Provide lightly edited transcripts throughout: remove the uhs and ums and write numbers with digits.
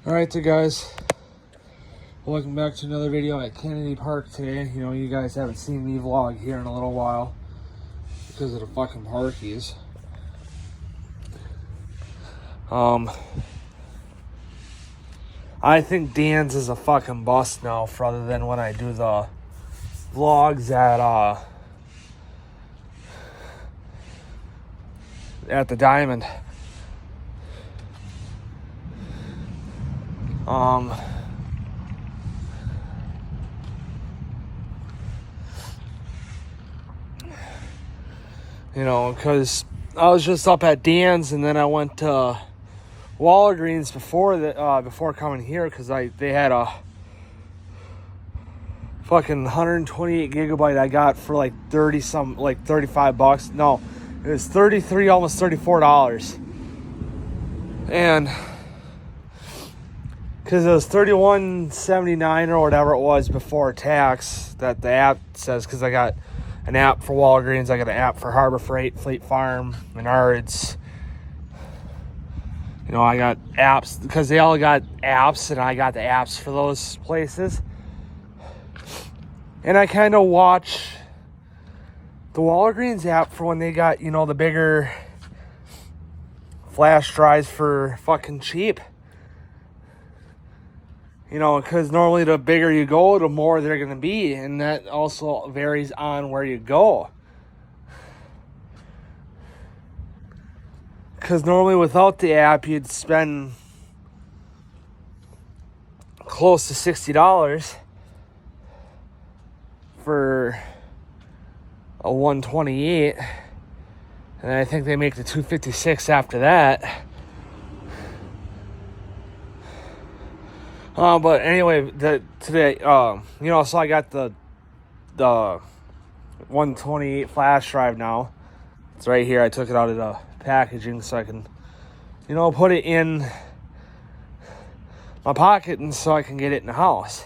Alright, so guys, welcome back to another video at Kennedy Park today. You know, you guys haven't seen me vlog here in a little while because of the fucking parkies. I think Dan's is a fucking bust now for other than when I do the vlogs at the Diamond. You know, because I was just up at Dan's and then I went to Walgreens before coming here because they had a fucking 128 gigabyte I got for like 35 bucks. No, it was 33, almost $34. And because it was $31.79 or whatever it was before tax that the app says, because I got an app for Walgreens, I got an app for Harbor Freight, Fleet Farm, Menards. You know, I got apps because they all got apps, and I got the apps for those places. And I kind of watch the Walgreens app for when they got, you know, the bigger flash drives for fucking cheap. You know, because normally the bigger you go, the more they're going to be. And that also varies on where you go. Because normally without the app, you'd spend close to $60 for a 128. And I think they make the 256 after that. But anyway, today, you know, so I got the 128 flash drive now. It's right here. I took it out of the packaging so I can, you know, put it in my pocket and so I can get it in the house.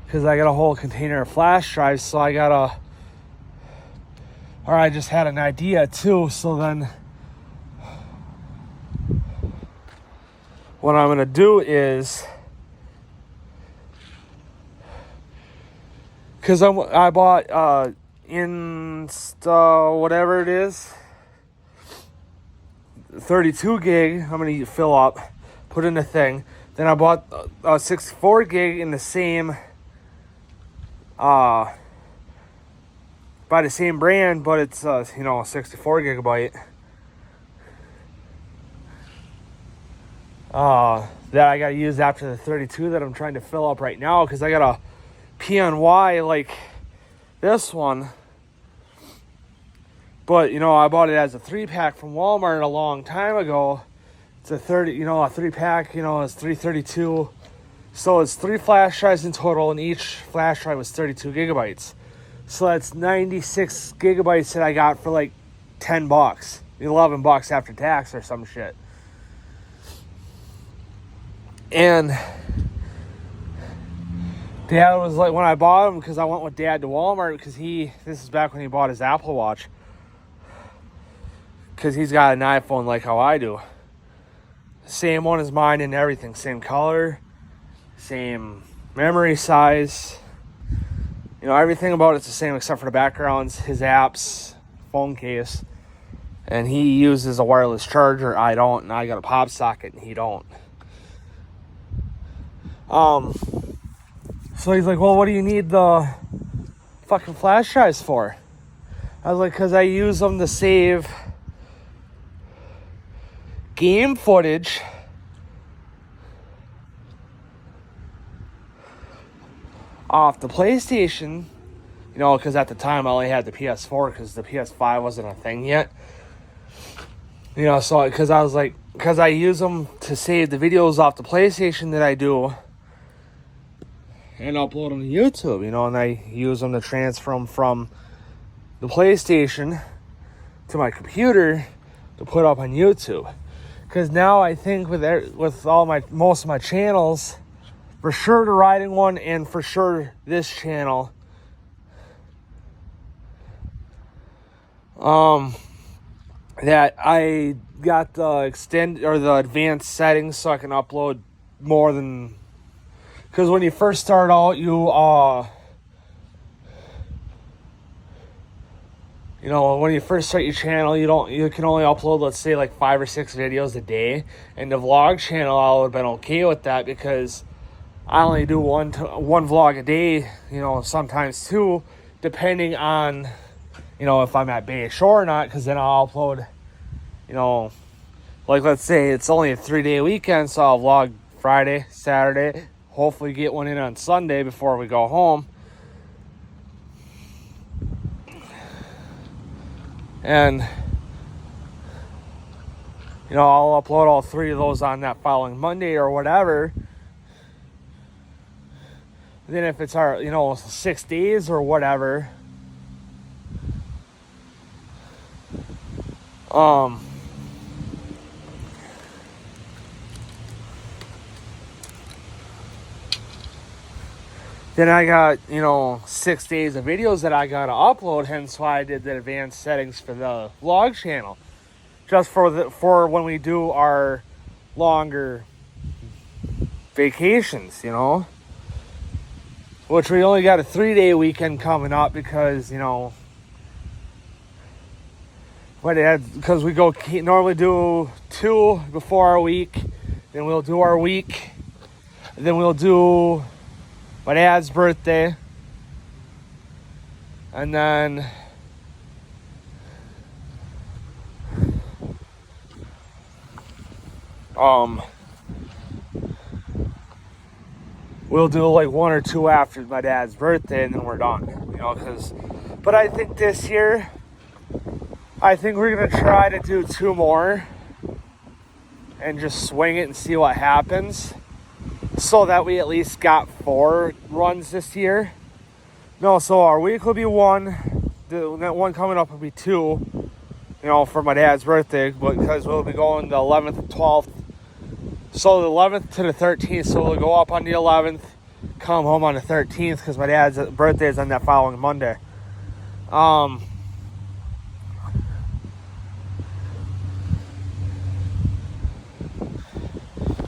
Because I got a whole container of flash drives, so I just had an idea too, so then what I'm going to do is, because I bought whatever it is, 32 gig, I'm going to fill up, put in the thing. Then I bought a 64 gig in the same, by the same brand, but it's, you know, 64 gigabyte. That I got to use after the 32 that I'm trying to fill up right now, because I got a PNY like this one. But, you know, I bought it as a 3-pack from Walmart a long time ago. It's a 3-pack, you know, it's 332. So it's 3 flash drives in total, and each flash drive was 32 gigabytes. So that's 96 gigabytes that I got for like $10, $11 after tax or some shit. And Dad was like, when I bought him, because I went with Dad to Walmart, because this is back when he bought his Apple Watch. Because he's got an iPhone like how I do. Same one as mine and everything. Same color, same memory size. You know, everything about it's the same except for the backgrounds, his apps, phone case. And he uses a wireless charger. I don't, and I got a pop socket, and he don't. So he's like, well, what do you need the fucking flash drives for? I was like, because I use them to save game footage off the PlayStation, you know, because at the time I only had the PS4 because the PS5 wasn't a thing yet. You know, so because I was like, because I use them to save the videos off the PlayStation that I do and upload them to YouTube, you know, and I use them to transfer them from the PlayStation to my computer to put up on YouTube. Because now I think with all most of my channels, for sure the riding one and for sure this channel, that I got the advanced settings so I can upload more than, because when you first start out, when you first start your channel, you can only upload, let's say, like 5 or 6 videos a day. And the vlog channel, I would have been okay with that because I only do one vlog a day, sometimes 2, depending on, if I'm at Bay Shore or not, because then I'll upload, like, let's say it's only a 3-day weekend, so I'll vlog Friday, Saturday, hopefully get one in on Sunday before we go home. And, I'll upload all 3 of those on that following Monday or whatever. Then if it's our, 6 days or whatever, then I got, 6 days of videos that I got to upload, hence why I did the advanced settings for the vlog channel. Just for when we do our longer vacations, which we only got a 3-day weekend coming up because, because we normally do 2 before our week, then we'll do our week, then we'll do my dad's birthday, and then we'll do like 1 or 2 after my dad's birthday, and then we're done, but I think this year, we're gonna try to do 2 more and just swing it and see what happens, so that we at least got 4 runs this year. So our week will be 1. That one coming up will be 2, for my dad's birthday, because we'll be going the 11th and 12th. So the 11th to the 13th, so we'll go up on the 11th, come home on the 13th, because my dad's birthday is on that following Monday.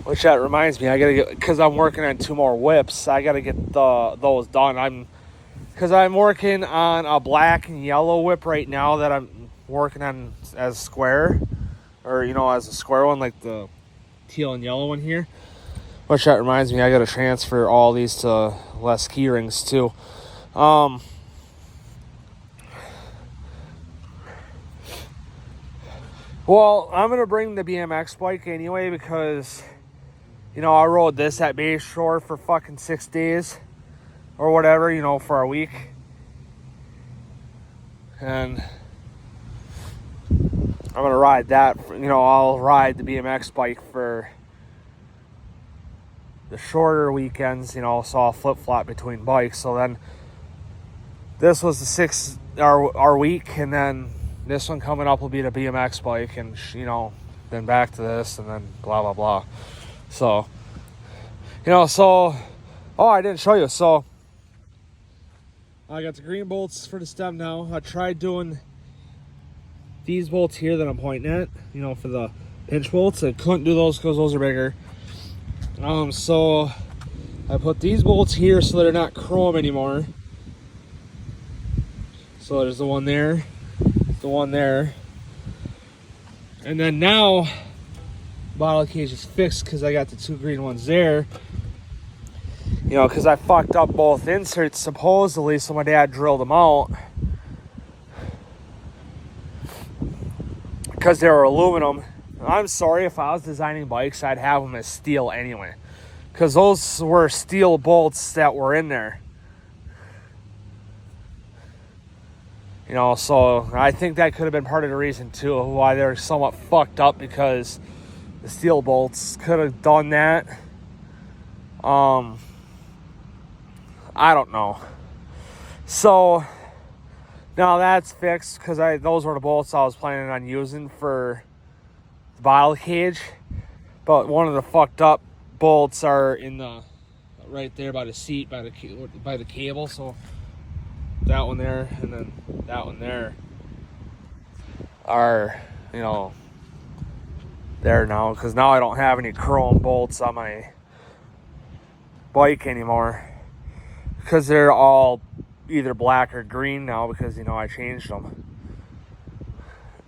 Which that reminds me, I gotta get, because I'm working on 2 more whips, I gotta get those done. Because I'm working on a black and yellow whip right now that I'm working on as square, or as a square one, like the teal and yellow one here. Which that reminds me, I gotta transfer all these to less key rings too. Well, I'm gonna bring the BMX bike anyway because, I rode this at Bay Shore for fucking 6 days or whatever, for a week. And I'm gonna ride that, I'll ride the BMX bike for the shorter weekends, so I'll flip-flop between bikes. So then this was our week, and then this one coming up will be the BMX bike, and then back to this, and then blah blah blah. So I didn't show you. So I got the green bolts for the stem now. I tried doing these bolts here that I'm pointing at, for the pinch bolts. I couldn't do those because those are bigger. So I put these bolts here so they're not chrome anymore. So there's the one there, the one there. And then now, bottle cage is fixed because I got the 2 green ones there. Because I fucked up both inserts supposedly, so my dad drilled them out. Because they were aluminum. I'm sorry, if I was designing bikes, I'd have them as steel anyway. Because those were steel bolts that were in there. So I think that could have been part of the reason too why they're somewhat fucked up, because the steel bolts could have done that. I don't know. So now that's fixed, because those were the bolts I was planning on using for the bottle cage. But one of the fucked up bolts are in the right there by the seat, by the cable. So that one there, and then that one there. are, you know, there now, because now I don't have any chrome bolts on my bike anymore, because they're all either black or green now, because, you know, I changed them,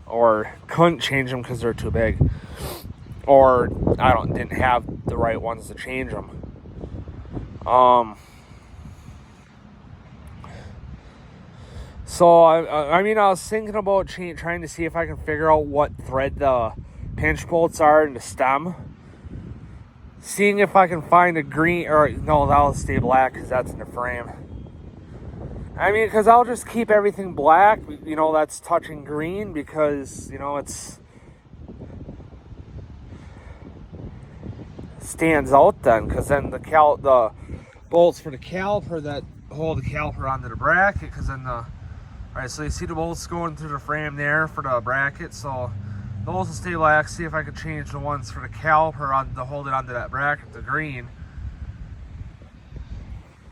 or couldn't change them because they're too big, or I didn't have the right ones to change them. So I mean, I was thinking about trying to see if I can figure out what thread the pinch bolts are in the stem. Seeing if I can find a green, or no, that'll stay black because that's in the frame. I mean, because I'll just keep everything black, you know, that's touching green, because, you know, it stands out then, because then the bolts for the caliper that hold the caliper onto the bracket, because then alright, so you see the bolts going through the frame there for the bracket, so those will stay black. See if I can change the ones for the caliper to hold it onto that bracket to green,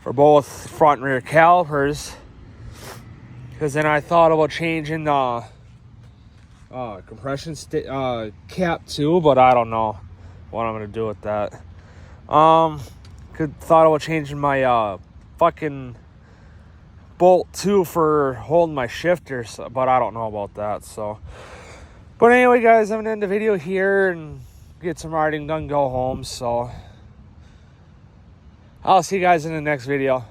for both front and rear calipers. Because then I thought about changing the compression cap too, but I don't know what I'm gonna do with that. Thought about changing my fucking bolt too for holding my shifters, but I don't know about that. So, but anyway, guys, I'm gonna end the video here and get some riding done, go home. So I'll see you guys in the next video.